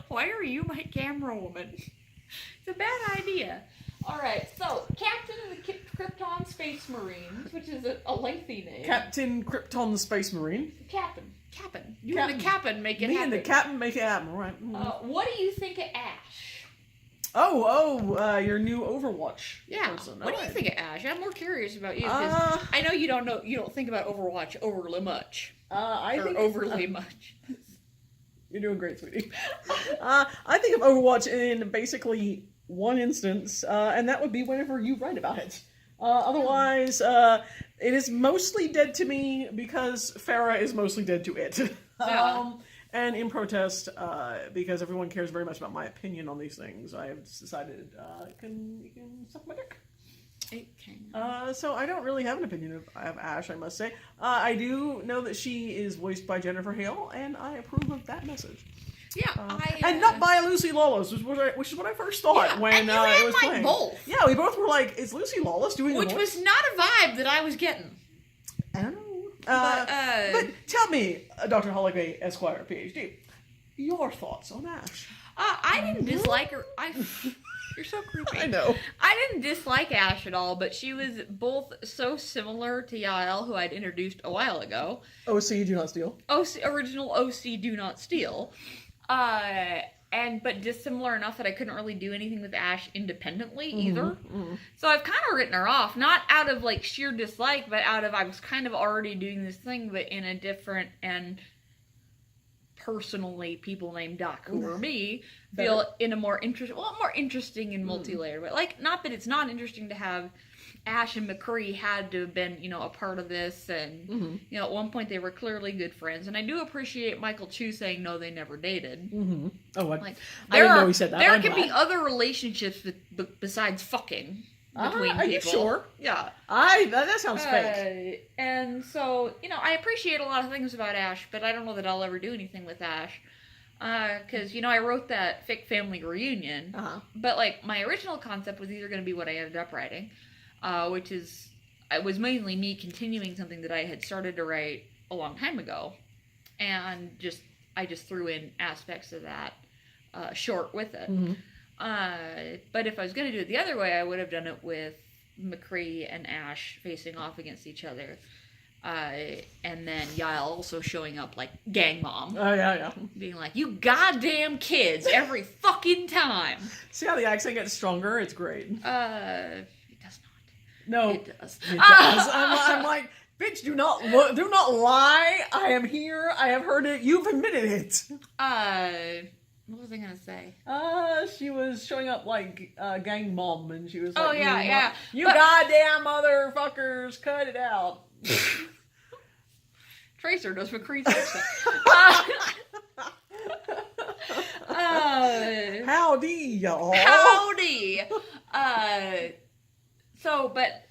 Why are you my camera woman? It's a bad idea. Alright, so, Captain of the Krypton Space Marines, which is a lengthy name. Captain Krypton the Space Marine. Captain. You and the Captain make it happen. Me and the Captain make it happen, right. What do you think of Ashe? Your new Overwatch person. What do you think of Ashe? I'm more curious about you, because I know you don't think about Overwatch overly much. Overly much. You're doing great, sweetie. I think of Overwatch in basically one instance, and that would be whenever you write about it. Otherwise, it is mostly dead to me because Farah is mostly dead to it. And in protest, because everyone cares very much about my opinion on these things, I have decided you can suck my dick. So I don't really have an opinion of Ashe, I must say. I do know that she is voiced by Jennifer Hale, and I approve of that message. Yeah, and not by Lucy Lawless, which is what I first thought when it was playing. Both. Yeah, we both were like, "Is Lucy Lawless doing the voice?" Which was not a vibe that I was getting. I don't know. But tell me, Dr. Holloway, Esquire, PhD, your thoughts on Ashe? I didn't dislike her. You're so creepy. I know. I didn't dislike Ashe at all, but she was both so similar to Yael, who I'd introduced a while ago. OC Do Not Steal. Original OC Do Not Steal. But dissimilar enough that I couldn't really do anything with Ashe independently either. So I've kind of written her off, not out of like sheer dislike, but out of I was kind of already doing this thing, but in a different and personally people named Doc who were me feel in a more interesting and multi-layered way. Like, not that it's not interesting to have Ashe and McCree had to have been, a part of this, and at one point they were clearly good friends. And I do appreciate Michael Chu saying no, they never dated. Oh, I didn't know he said that. There can be other relationships besides fucking between people. Are you sure? Yeah. That sounds fake. And so, I appreciate a lot of things about Ashe, but I don't know that I'll ever do anything with Ashe. Because, I wrote that fic family reunion, but, like, my original concept was either going to be what I ended up writing, which is, it was mainly me continuing something that I had started to write a long time ago, and I just threw in aspects of that short with it. But if I was going to do it the other way, I would have done it with McCree and Ashe facing off against each other. And then Yael also showing up like gang mom. Oh, yeah. Being like, you goddamn kids every fucking time. See how the accent gets stronger? It's great. It does not. No. It does. It does. I'm like, bitch, do not lie. I am here. I have heard it. You've admitted it. What was I gonna say? She was showing up like gang mom, and she was like, "Oh yeah. You goddamn motherfuckers, cut it out." Tracer does McCree's accent. Howdy, y'all. Howdy. But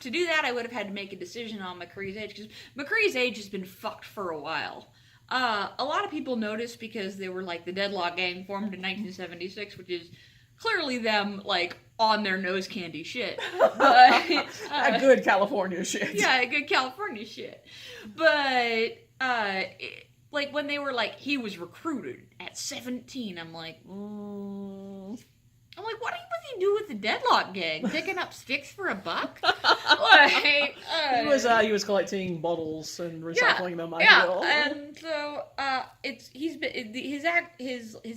to do that, I would have had to make a decision on McCree's age, because McCree's age has been fucked for a while. A lot of people noticed because they were like the Deadlock Gang formed in 1976, which is clearly them like on their nose candy shit. But, a good California shit. Yeah, a good California shit. But like when they were like, he was recruited at 17, I'm like, what do you do with the Deadlock Gang? Picking up sticks for $1? Like, he was collecting bottles and recycling them. And so his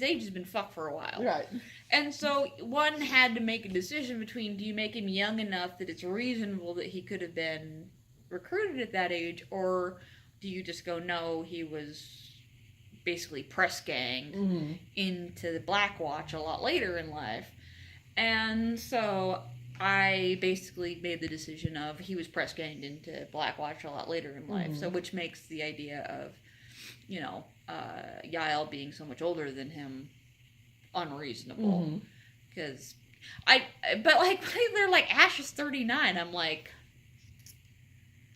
age has been fucked for a while, right? And so one had to make a decision between, do you make him young enough that it's reasonable that he could have been recruited at that age, or do you just go, no, he was basically press gang into the Black Watch a lot later in life. And so I basically made the decision of he was press ganged into Black Watch a lot later in life. So which makes the idea of, Yael being so much older than him unreasonable. Because but like they're like, Ashe is 39. I'm like,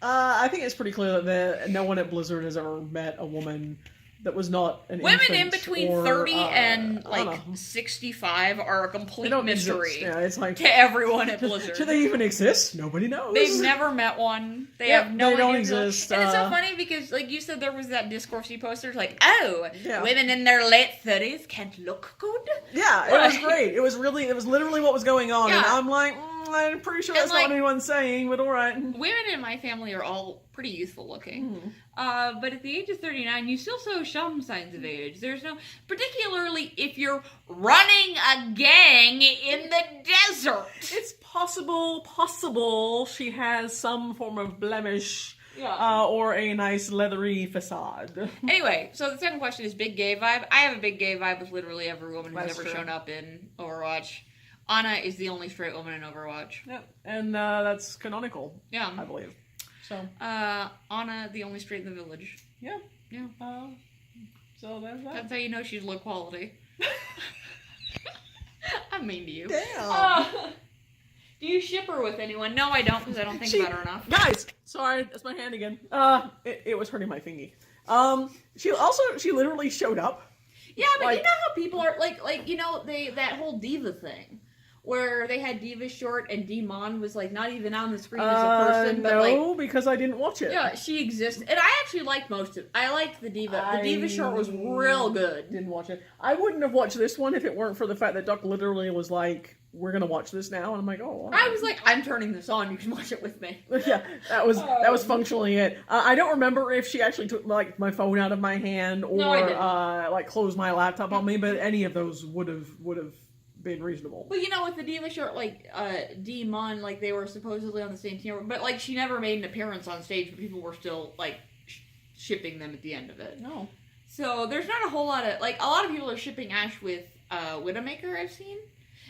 I think it's pretty clear that no one at Blizzard has ever met a woman that was not an Women in infant between or, 30 and I don't like know. 65 are a complete They don't mystery exist. Yeah, it's like, to everyone at Blizzard. do they even exist? Nobody knows. They've never met one. They Yeah, have no they idea. don't exist. And it's so funny because, like you said, there was that discourse you posted, like, oh, women in their late 30s can't look good. Yeah, it was great. It was literally what was going on, and I'm like, I'm pretty sure that's not what anyone's saying, but all right. Women in my family are all pretty youthful looking, but at the age of 39, you still show some signs of age. There's no, particularly if you're running a gang in the desert. It's possible she has some form of blemish. Or a nice leathery facade. Anyway, so the second question is big gay vibe. I have a big gay vibe with literally every woman who's ever shown up in Overwatch. Ana is the only straight woman in Overwatch. Yep, and that's canonical. Yeah, I believe. So, Ana, the only straight in the village. Yeah. Yeah. So there's that. That's how you know she's low quality. I'm mean to you. Damn. Do you ship her with anyone? No, I don't, because I don't think about her enough. Guys, sorry, that's my hand again. It was hurting my fingy. She literally showed up. Yeah, but you know how people are like you know that whole diva thing, where they had Diva short and Demon was like not even on the screen as a person. But no, because I didn't watch it. Yeah, she exists, and I actually liked most of it. I liked the Diva. The Diva short was real good. Didn't watch it. I wouldn't have watched this one if it weren't for the fact that Duck literally was like, "We're gonna watch this now," and I'm like, "Oh." I was like, "I'm turning this on. You can watch it with me." Yeah, that was functionally it. I don't remember if she actually took like my phone out of my hand or like closed my laptop on me, but any of those would have been reasonable. But you know, with the Diva short, like Demon, like they were supposedly on the same team, but like she never made an appearance on stage, but people were still like shipping them at the end of it. No. So there's not a whole lot of like a lot of people are shipping Ashe with Widowmaker. I've seen.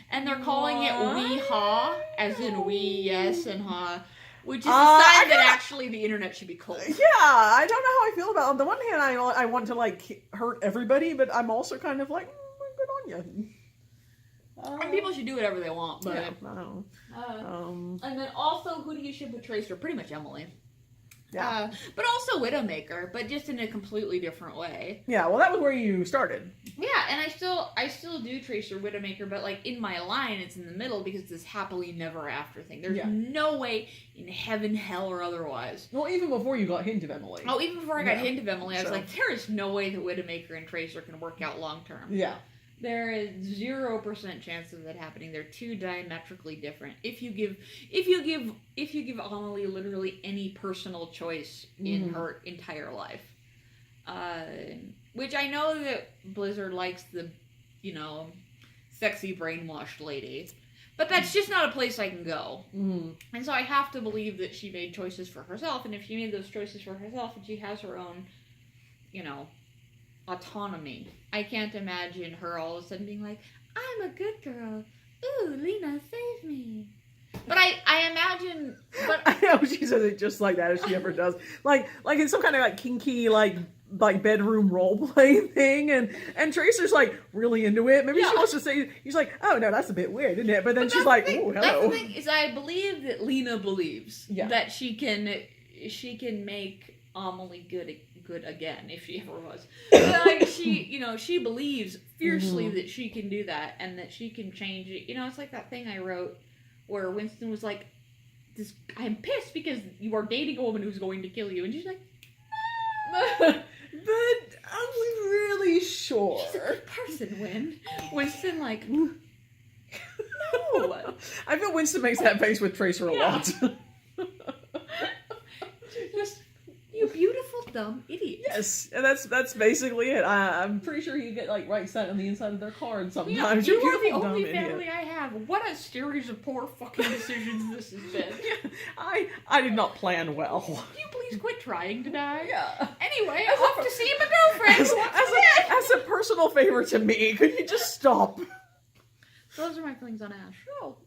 And they're calling it wee ha, as in wee yes and ha, which is a sign that actually the internet should be cold. Yeah, I don't know how I feel about it. On the one hand, I want to like hurt everybody, but I'm also kind of like, good on you. And people should do whatever they want, but yeah, I don't know. And then also, who do you ship with Tracer? Pretty much Emily. Yeah. But also Widowmaker, but just in a completely different way. Yeah, well, that was where you started. Yeah, and I still do Tracer Widowmaker, but like in my line, it's in the middle because it's this happily never after thing. There's no way in heaven, hell, or otherwise. Well, even before you got Hint of Emily. Oh, even before I got Hint of Emily, I was like, there is no way that Widowmaker and Tracer can work out long term. Yeah. There is 0% chance of that happening. They're too diametrically different. If you give Amelie literally any personal choice in her entire life, which I know that Blizzard likes the, sexy brainwashed lady, but that's just not a place I can go. And so I have to believe that she made choices for herself, and if she made those choices for herself, and she has her own, autonomy. I can't imagine her all of a sudden being like, I'm a good girl. Ooh, Lena, save me. But I imagine... But I know she says it just like that, as she ever does. Like it's some kind of like kinky, like bedroom role play thing, and Tracer's like really into it. Maybe she wants to say, he's like, oh no, that's a bit weird, isn't it? But then she's like, oh, hello. That's the thing, is I believe that Lena believes that she can make Amelie good again if she ever was. Like she believes fiercely that she can do that and that she can change it. It's like that thing I wrote where Winston was like, I'm pissed because you are dating a woman who's going to kill you, and she's like, but are we really sure? She's a good person, Winston like, no. I feel Winston makes that face with Tracer a lot. Just, you beautiful dumb idiot. Yes, and that's basically it. I'm pretty sure you get like right side on the inside of their card sometimes. You are the only family I have. What a series of poor fucking decisions this has been. I did not plan well. Can you please quit trying to die? Yeah. Anyway, I'm off to see my girlfriend. As a personal favor to me, could you just stop? Those are my feelings on Ashe. Oh.